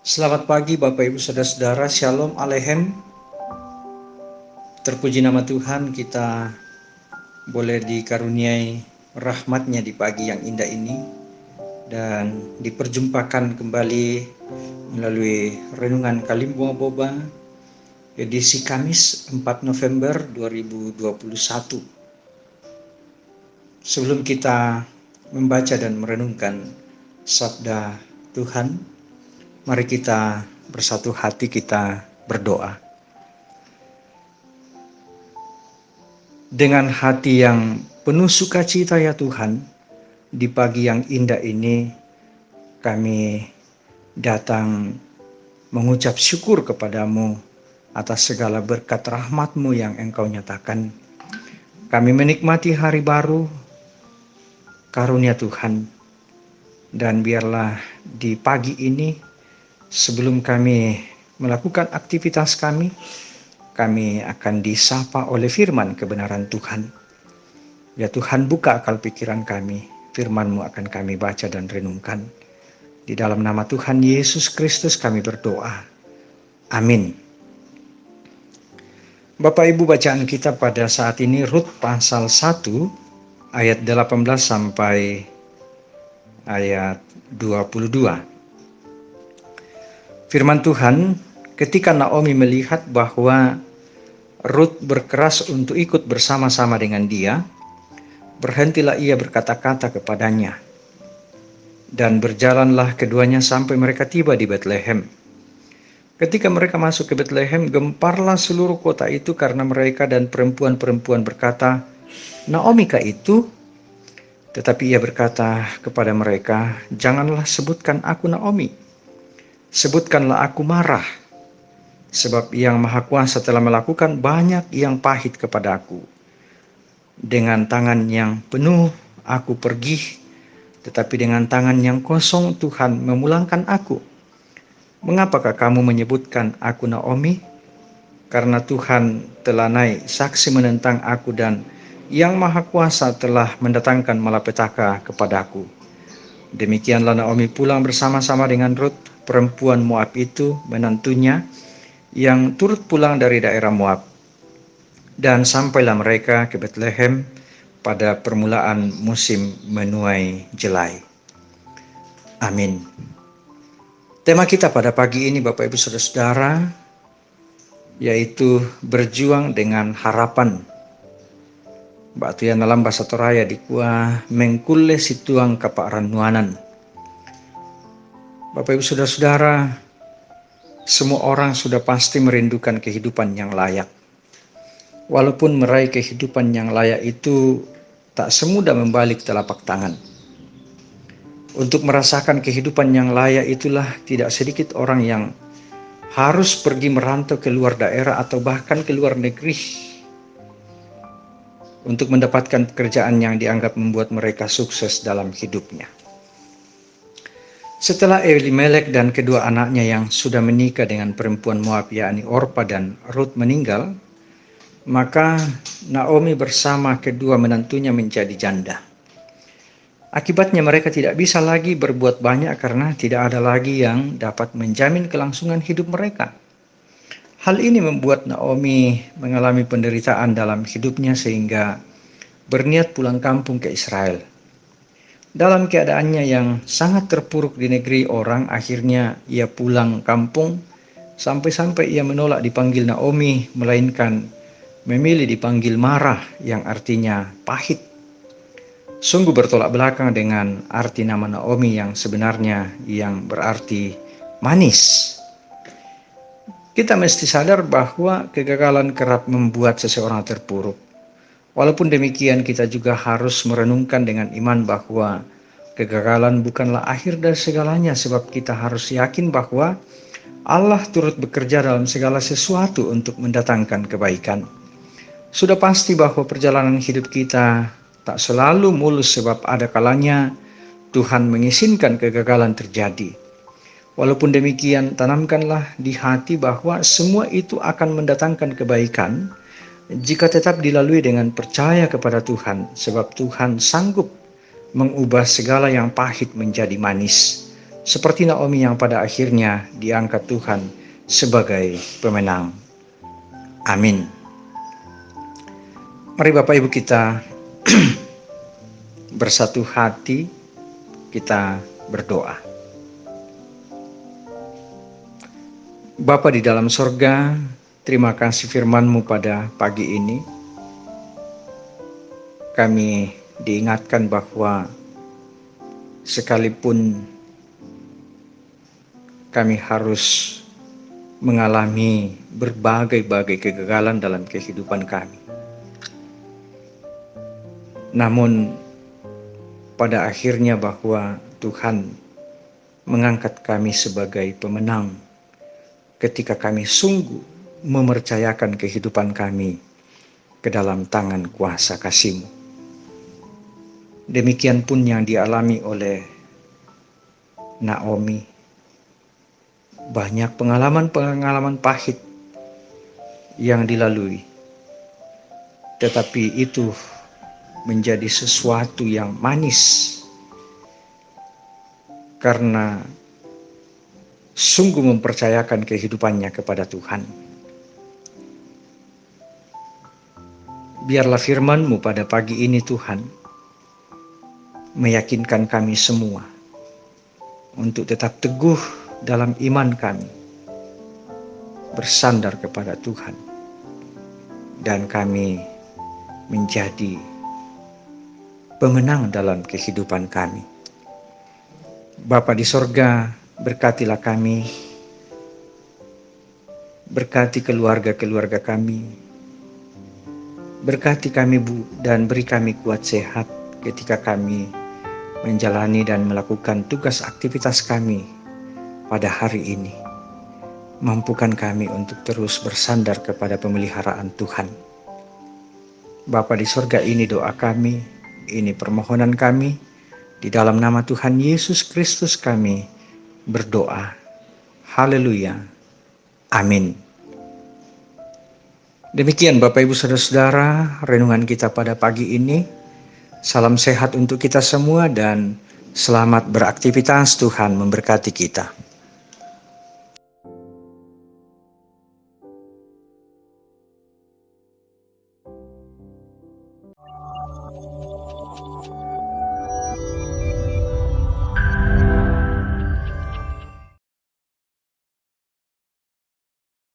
Selamat pagi Bapak Ibu Saudara-saudara, Shalom Aleichem. Terpuji nama Tuhan, kita boleh dikaruniai rahmat-Nya di pagi yang indah ini dan diperjumpakan kembali melalui renungan Kalim Bunga Boba edisi Kamis 4 November 2021. Sebelum kita membaca dan merenungkan sabda Tuhan, mari kita bersatu hati, kita berdoa. Dengan hati yang penuh sukacita ya Tuhan, di pagi yang indah ini kami datang mengucap syukur kepadamu atas segala berkat rahmat-Mu yang Engkau nyatakan. Kami menikmati hari baru, karunia Tuhan, dan biarlah di pagi ini sebelum kami melakukan aktivitas kami akan disapa oleh firman kebenaran Tuhan. Ya Tuhan, buka akal pikiran kami, firman-Mu akan kami baca dan renungkan. Di dalam nama Tuhan Yesus Kristus kami berdoa. Amin. Bapak Ibu, bacaan kita pada saat ini Rut pasal 1 ayat 18 sampai ayat 22. Firman Tuhan, ketika Naomi melihat bahwa Rut berkeras untuk ikut bersama-sama dengan dia, berhentilah ia berkata-kata kepadanya. Dan berjalanlah keduanya sampai mereka tiba di Betlehem. Ketika mereka masuk ke Betlehem, gemparlah seluruh kota itu karena mereka dan perempuan-perempuan berkata, "Naomi kah itu?" Tetapi ia berkata kepada mereka, "Janganlah sebutkan aku Naomi. Sebutkanlah aku Marah. Sebab Yang Maha Kuasa telah melakukan banyak yang pahit kepadaku. Dengan tangan yang penuh aku pergi, tetapi dengan tangan yang kosong Tuhan memulangkan aku. Mengapakah kamu menyebutkan aku Naomi? Karena Tuhan telah naik saksi menentang aku dan Yang Maha Kuasa telah mendatangkan malapetaka kepadaku." Demikianlah Naomi pulang bersama-sama dengan Rut, perempuan Moab itu, menantunya, yang turut pulang dari daerah Moab. Dan sampailah mereka ke Betlehem pada permulaan musim menuai jelai. Amin. Tema kita pada pagi ini Bapak Ibu Saudara-saudara, yaitu berjuang dengan harapan. Batu yang dalam bahasa Toraya dikua mengkule situang kapaaran nuanan. Bapak Ibu Saudara-saudara, semua orang sudah pasti merindukan kehidupan yang layak. Walaupun meraih kehidupan yang layak itu tak semudah membalik telapak tangan. Untuk merasakan kehidupan yang layak itulah tidak sedikit orang yang harus pergi merantau ke luar daerah atau bahkan ke luar negeri untuk mendapatkan pekerjaan yang dianggap membuat mereka sukses dalam hidupnya. Setelah Elimelek dan kedua anaknya yang sudah menikah dengan perempuan Moab, yakni Orpa dan Rut meninggal, maka Naomi bersama kedua menantunya menjadi janda. Akibatnya mereka tidak bisa lagi berbuat banyak karena tidak ada lagi yang dapat menjamin kelangsungan hidup mereka. Hal ini membuat Naomi mengalami penderitaan dalam hidupnya sehingga berniat pulang kampung ke Israel. Dalam keadaannya yang sangat terpuruk di negeri orang, akhirnya ia pulang kampung sampai-sampai ia menolak dipanggil Naomi, melainkan memilih dipanggil Marah yang artinya pahit. Sungguh bertolak belakang dengan arti nama Naomi yang sebenarnya yang berarti manis. Kita mesti sadar bahwa kegagalan kerap membuat seseorang terpuruk. Walaupun demikian, kita juga harus merenungkan dengan iman bahwa kegagalan bukanlah akhir dari segalanya, sebab kita harus yakin bahwa Allah turut bekerja dalam segala sesuatu untuk mendatangkan kebaikan. Sudah pasti bahwa perjalanan hidup kita tak selalu mulus, sebab ada kalanya Tuhan mengizinkan kegagalan terjadi. Walaupun demikian, tanamkanlah di hati bahwa semua itu akan mendatangkan kebaikan jika tetap dilalui dengan percaya kepada Tuhan, sebab Tuhan sanggup mengubah segala yang pahit menjadi manis. seperti Naomi yang pada akhirnya diangkat Tuhan sebagai pemenang. Amin. Mari Bapak Ibu kita bersatu hati, kita berdoa. Bapa di dalam sorga, terima kasih firman-Mu pada pagi ini. Kami diingatkan bahwa sekalipun kami harus mengalami berbagai-bagai kegagalan dalam kehidupan kami, namun pada akhirnya bahwa Tuhan mengangkat kami sebagai pemenang ketika kami sungguh mempercayakan kehidupan kami ke dalam tangan kuasa kasih-Mu. Demikian pun yang dialami oleh Naomi. Banyak pengalaman-pengalaman pahit yang dilalui. Tetapi itu menjadi sesuatu yang manis karena sungguh mempercayakan kehidupannya kepada Tuhan. Biarlah firman-Mu pada pagi ini Tuhan meyakinkan kami semua untuk tetap teguh dalam iman kami, bersandar kepada Tuhan, dan kami menjadi pemenang dalam kehidupan kami. Bapa di sorga, berkatilah kami, berkati keluarga-keluarga kami, berkati kami Bu, dan beri kami kuat sehat ketika kami menjalani dan melakukan tugas aktivitas kami pada hari ini. Mampukan kami untuk terus bersandar kepada pemeliharaan Tuhan. Bapa di sorga, ini doa kami, ini permohonan kami, di dalam nama Tuhan Yesus Kristus kami berdoa. Haleluya. Amin. Demikian Bapak Ibu Saudara-saudara, renungan kita pada pagi ini. Salam sehat untuk kita semua dan selamat beraktivitas. Tuhan memberkati kita.